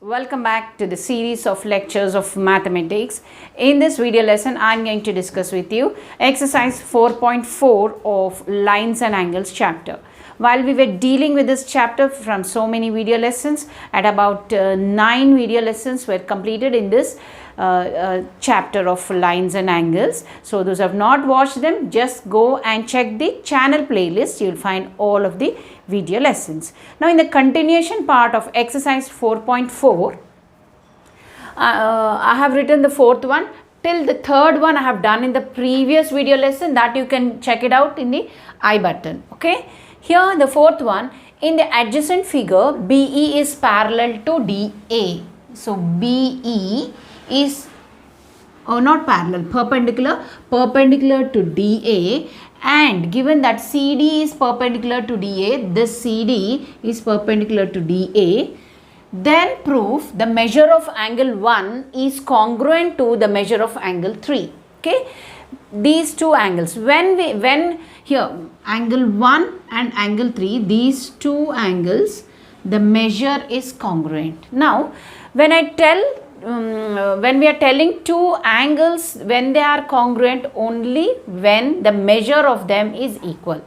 welcome back to the series of lectures of mathematics. In this video lesson, I am going to discuss with you exercise 4.4 of lines and angles chapter. While we were dealing with this chapter from so many video lessons, at about 9 video lessons were completed in this chapter of lines and angles. So those who have not watched them, just go and check the channel playlist. You will find all of the video lessons. Now in the continuation part of exercise 4.4, I have written the fourth one. Till the third one I have done in the previous video lesson, that you can check it out in the I button. Okay. Here the fourth one, in the adjacent figure, BE is parallel to DA. So BE is not parallel, perpendicular to DA, and given that CD is perpendicular to DA, this CD is perpendicular to DA, then prove the measure of angle 1 is congruent to the measure of angle 3. Okay, these two angles, when here angle 1 and angle 3, these two angles, the measure is congruent. Now when I tell when we are telling two angles, when they are congruent, only when the measure of them is equal.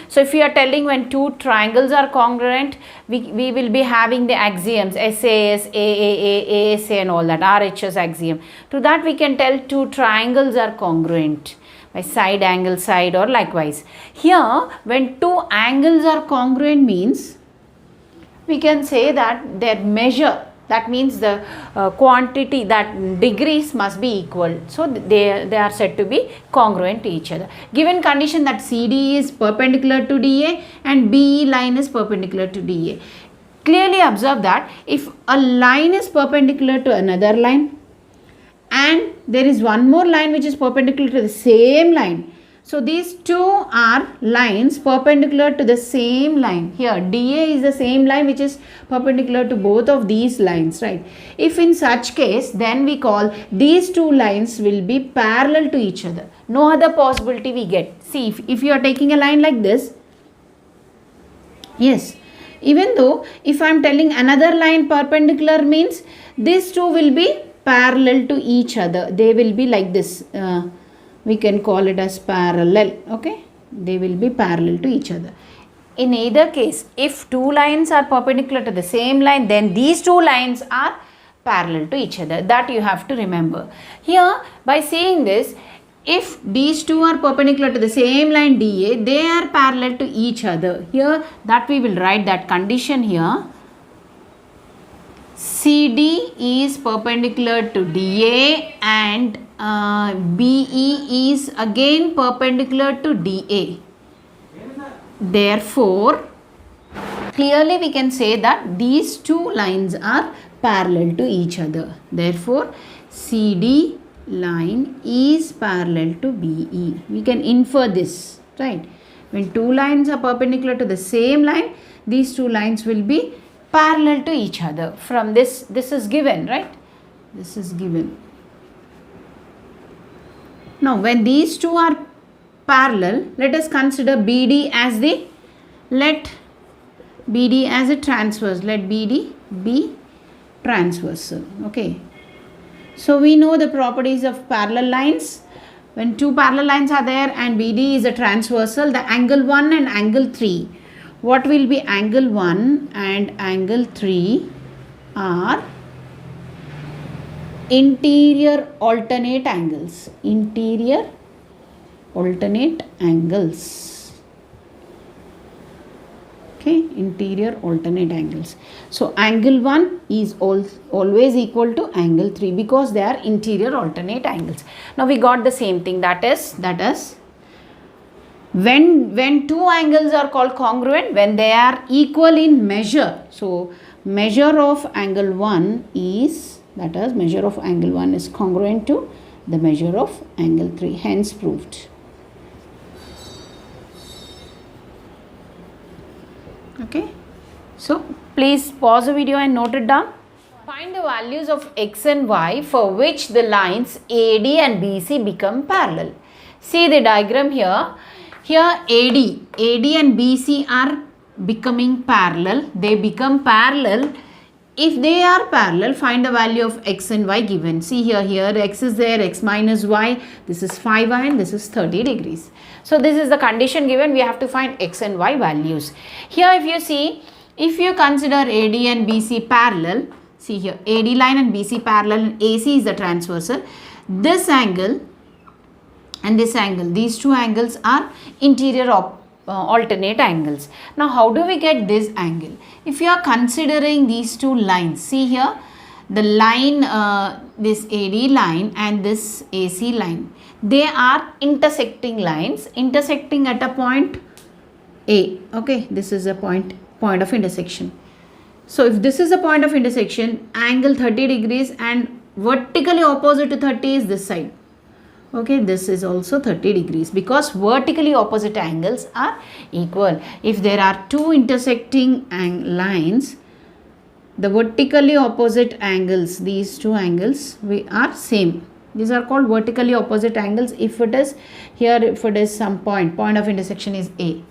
So if you are telling when two triangles are congruent, we will be having the axioms SAS, AAA, ASA and all that, RHS axiom. To that we can tell two triangles are congruent by side angle side or likewise. Here when two angles are congruent means we can say that their measure, that means the quantity, that degrees must be equal. So they are said to be congruent to each other. Given condition that CD is perpendicular to DA and BE line is perpendicular to DA. Clearly observe that if a line is perpendicular to another line and there is one more line which is perpendicular to the same line, so these two are lines perpendicular to the same line. Here DA is the same line which is perpendicular to both of these lines, right? If in such case, then we call these two lines will be parallel to each other. No other possibility we get. See, if you are taking a line like this, yes, even though if I am telling another line perpendicular means these two will be parallel to each other. They will be like this. We can call it as parallel. Okay, they will be parallel to each other. In either case, if two lines are perpendicular to the same line, then these two lines are parallel to each other. That you have to remember. Here by saying this, if these two are perpendicular to the same line DA, they are parallel to each other. Here that we will write that condition here. CD is perpendicular to DA and BE is again perpendicular to DA. Therefore, clearly we can say that these two lines are parallel to each other. Therefore, CD line is parallel to BE. We can infer this, right? When two lines are perpendicular to the same line, these two lines will be parallel to each other. From this is given, right? This is given. Now when these two are parallel, let us consider BD as a transverse. Let BD be transversal. Okay. So we know the properties of parallel lines. When two parallel lines are there and BD is a transversal, the angle 1 and angle 3. What will be angle 1 and angle 3 are interior alternate angles. Interior alternate angles. Okay, interior alternate angles. So angle 1 is always equal to angle 3 because they are interior alternate angles. Now we got the same thing, that is when two angles are called congruent, when they are equal in measure. So measure of angle 1 is, that is measure of angle 1 is congruent to the measure of angle 3, hence proved. Okay, so please pause the video and note it down. Find the values of x and y for which the lines AD and BC become parallel. See the diagram here. Here AD and BC are becoming parallel. They become parallel if they are parallel, find the value of x and y given. See here x is there, x minus y, this is 5y and this is 30 degrees. So this is the condition given, we have to find x and y values. Here if you see, if you consider AD and BC parallel, see here AD line and BC parallel and AC is the transversal, this angle and this angle, these two angles are interior alternate angles. Now how do we get this angle? If you are considering these two lines, see here the line, this AD line and this AC line, they are intersecting lines, intersecting at a point A. Okay, this is a point of intersection. So if this is a point of intersection, angle 30 degrees and vertically opposite to 30 is this side. Okay, this is also 30 degrees because vertically opposite angles are equal. If there are two intersecting lines, the vertically opposite angles, these two angles, are same. These are called vertically opposite angles. If it is here, if it is some point of intersection is A.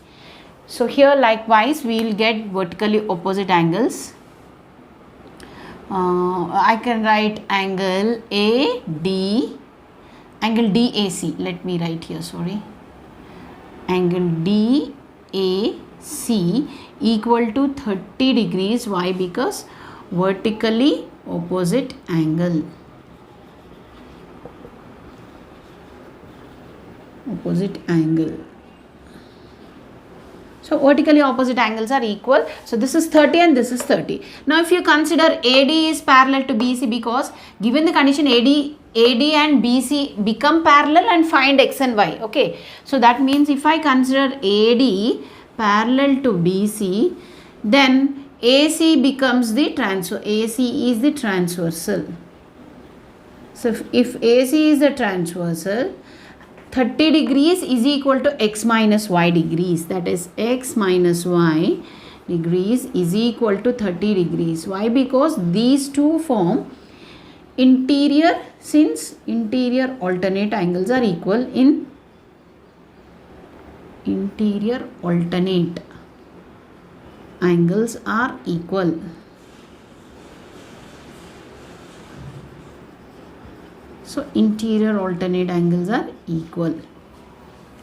So here likewise we will get vertically opposite angles. I can write angle AD, angle DAC, let me write here, sorry, angle DAC equal to 30 degrees. Why? Because vertically opposite angle, so vertically opposite angles are equal. So this is 30 and this is 30. Now if you consider AD is parallel to BC, because given the condition AD and BC become parallel and find x and y. Okay, so that means if I consider AD parallel to BC, then AC becomes the AC is the transversal. So if AC is the transversal, 30 degrees is equal to x minus y degrees, that is x minus y degrees is equal to 30 degrees. Why? Because these two form interior, since interior alternate angles are equal in interior alternate angles are equal. So interior alternate angles are equal,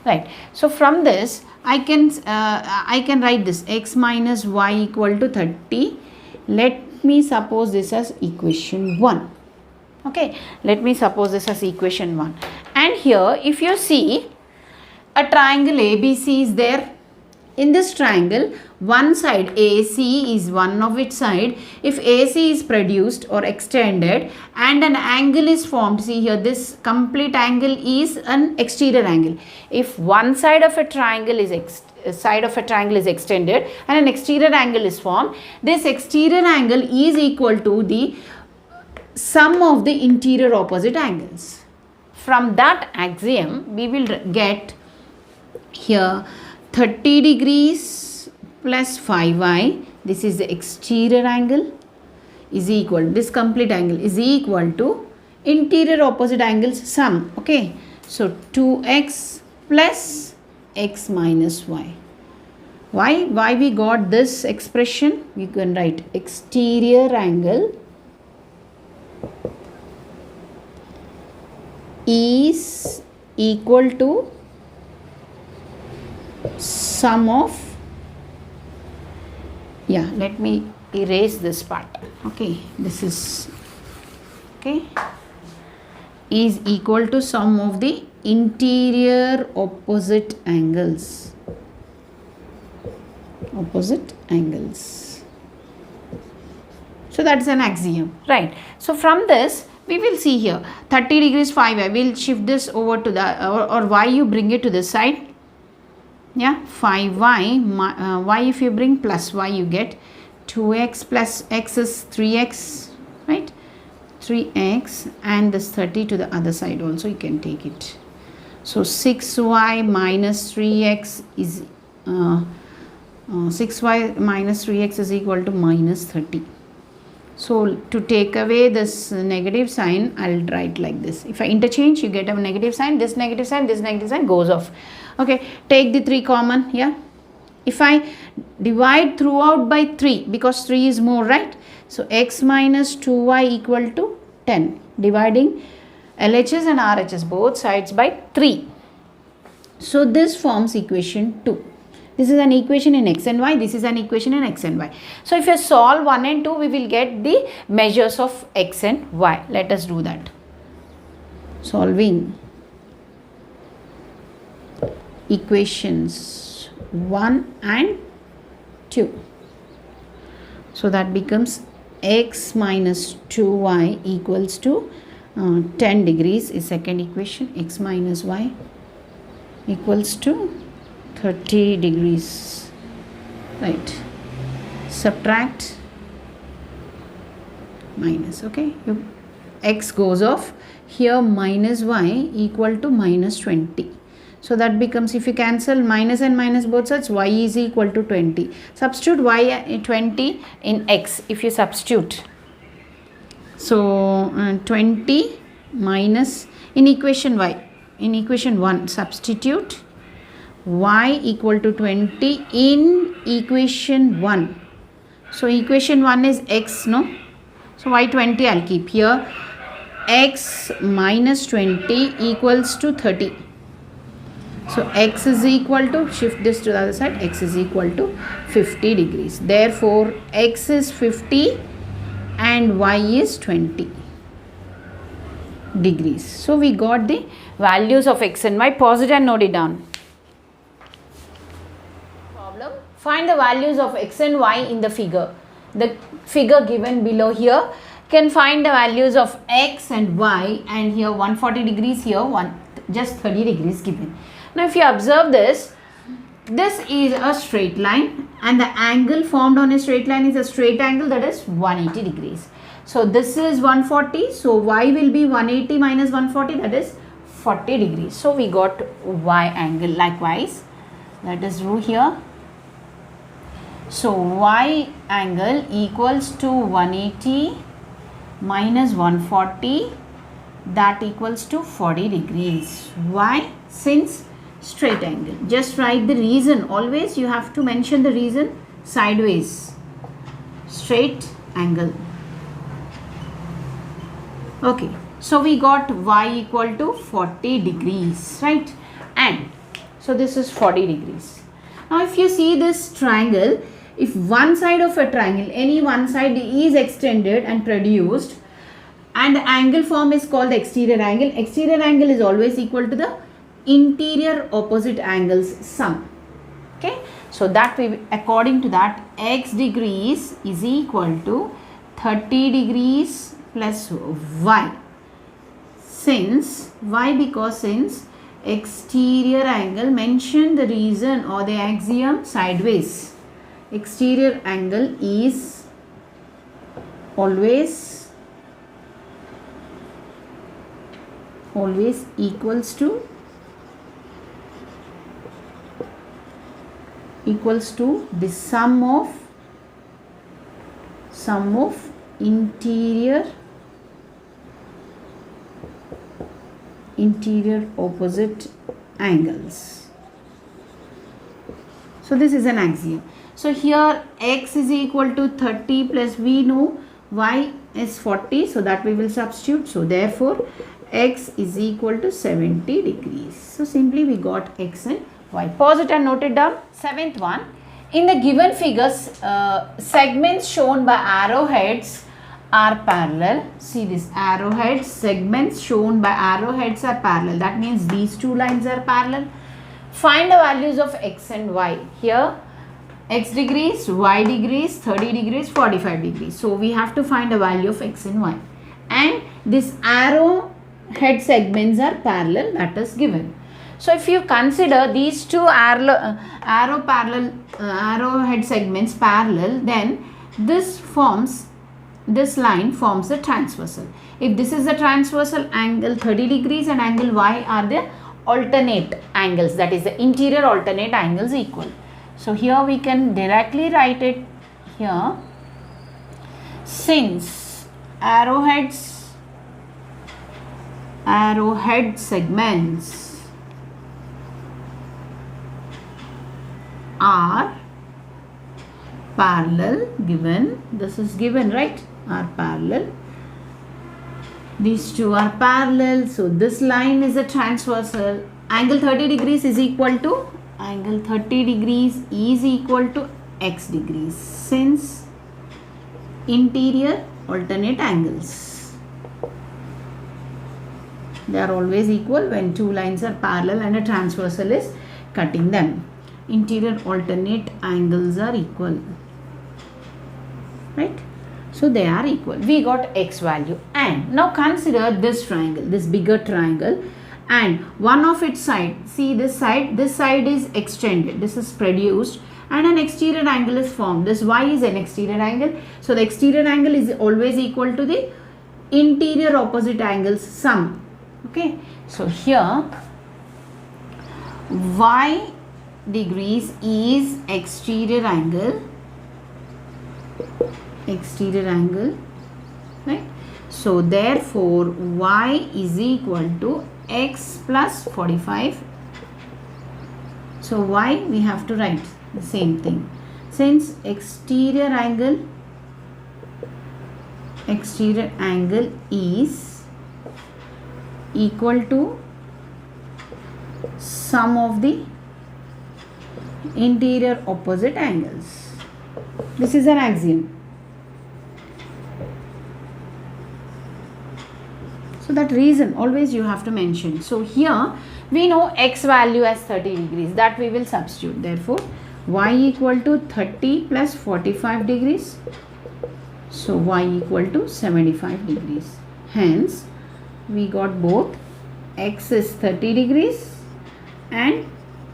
right? So from this I can write this x minus y equal to 30. Let me suppose this as equation 1. Okay, let me suppose this as equation 1. And here if you see a triangle ABC is there. In this triangle, one side AC is one of its side. If AC is produced or extended and an angle is formed, see here this complete angle is an exterior angle. If one side of a triangle is extended and an exterior angle is formed, this exterior angle is equal to the sum of the interior opposite angles. From that axiom we will get here 30 degrees plus 5y, this is the exterior angle, is equal, this complete angle is equal to interior opposite angles sum. Okay, so 2x plus x minus y. Why we got this expression? We can write exterior angle is equal to sum of, let me erase this part. Okay, this is, okay, is equal to sum of the interior opposite angles. So that's an axiom, right? So from this we will see here 30 degrees 5, I will shift this over to the or y, you bring it to this side. 5y, y if you bring plus y, you get 2x plus x is 3x, right? 3x, and this 30 to the other side also you can take it. So 6y minus 3x is 6y minus 3x is equal to minus 30. So to take away this negative sign, I'll write like this. If I interchange, you get a negative sign, this negative sign goes off. Okay, take the 3 common here. If I divide throughout by 3, because 3 is more, right? So x minus 2y equal to 10, dividing LHS and RHS both sides by 3. So this forms equation 2. This is an equation in x and y, this is an equation in x and y. So if you solve 1 and 2, we will get the measures of x and y. Let us do that. Solving equations 1 and 2. So that becomes x minus 2y equals to 10 degrees is second equation. X minus y equals to 30 degrees. Right. Subtract minus. Okay. X goes off. Here minus y equal to minus 20. So that becomes, if you cancel minus and minus both sides, y is equal to 20. Substitute y 20 in x if you substitute. So 20 minus in equation y. In equation 1 substitute y equal to 20 in equation 1. So equation 1 is x, no? So y 20 I'll keep here. X minus 20 equals to 30. So x is equal to, shift this to the other side, x is equal to 50 degrees. Therefore x is 50 and y is 20 degrees. So we got the values of x and y. Pause it and note it down. Problem. Find the values of x and y in the figure. The figure given below here can find the values of x and y, and here 140 degrees, here just 30 degrees given. Now if you observe this, this is a straight line and the angle formed on a straight line is a straight angle, that is 180 degrees. So this is 140, so y will be 180 minus 140, that is 40 degrees. So we got y angle. Likewise, let us do here. So y angle equals to 180 minus 140, that equals to 40 degrees. Why? Since straight angle. Just write the reason. Always you have to mention the reason sideways. Straight angle. Okay. So we got y equal to 40 degrees, right? And so this is 40 degrees. Now if you see this triangle, if one side of a triangle, any one side is extended and produced, and the angle form is called the exterior angle. Exterior angle is always equal to the interior opposite angles sum. Okay, so that we, according to that, x degrees is equal to 30 degrees plus y. Since why? Because since exterior angle, mention the reason or the axiom sideways. Exterior angle is always equals to the sum of interior opposite angles. So this is an axiom. So here x is equal to 30 plus we know y is 40, so that we will substitute. So therefore x is equal to 70 degrees. So simply we got x and y. Pause it and note it down. Seventh one. In the given figures, segments shown by arrowheads are parallel. See this, arrowheads, segments shown by arrowheads are parallel. That means these two lines are parallel. Find the values of x and y. Here x degrees, y degrees, 30 degrees, 45 degrees. So we have to find a value of x and y. And this arrowhead segments are parallel, that is given. So if you consider these two arrowhead segments parallel, then this line forms the transversal. If this is the transversal, angle 30 degrees and angle y are the alternate angles, that is the interior alternate angles equal. So here we can directly write it here. Since arrowhead segments are parallel given, this is given, right, are parallel. These two are parallel, so this line is a transversal. Angle 30 degrees is equal to, angle 30 degrees is equal to x degrees, since interior alternate angles, they are always equal when two lines are parallel and a transversal is cutting them. Interior alternate angles are equal, right? So they are equal. We got x value. And now consider this triangle, this bigger triangle, and one of its side, see this side is extended, this is produced, and an exterior angle is formed. This y is an exterior angle, so the exterior angle is always equal to the interior opposite angles sum. Okay, so here y degrees is exterior angle, right? So therefore y is equal to x plus 45. So y we have to write the same thing, since exterior angle is equal to sum of the interior opposite angles. This is an axiom. So that reason always you have to mention. So here we know x value as 30 degrees, that we will substitute. Therefore y equal to 30 plus 45 degrees. So y equal to 75 degrees. Hence we got both x is 30 degrees and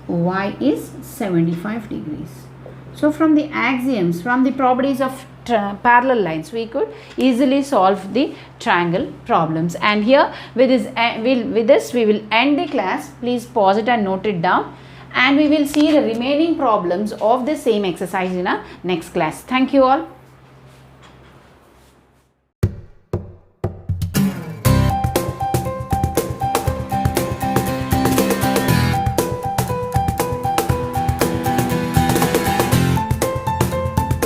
y is 75 degrees. So from the axioms, from the properties of parallel lines, we could easily solve the triangle problems. And here with this we will end the class. Please pause it and note it down, and we will see the remaining problems of the same exercise in our next class. Thank you all.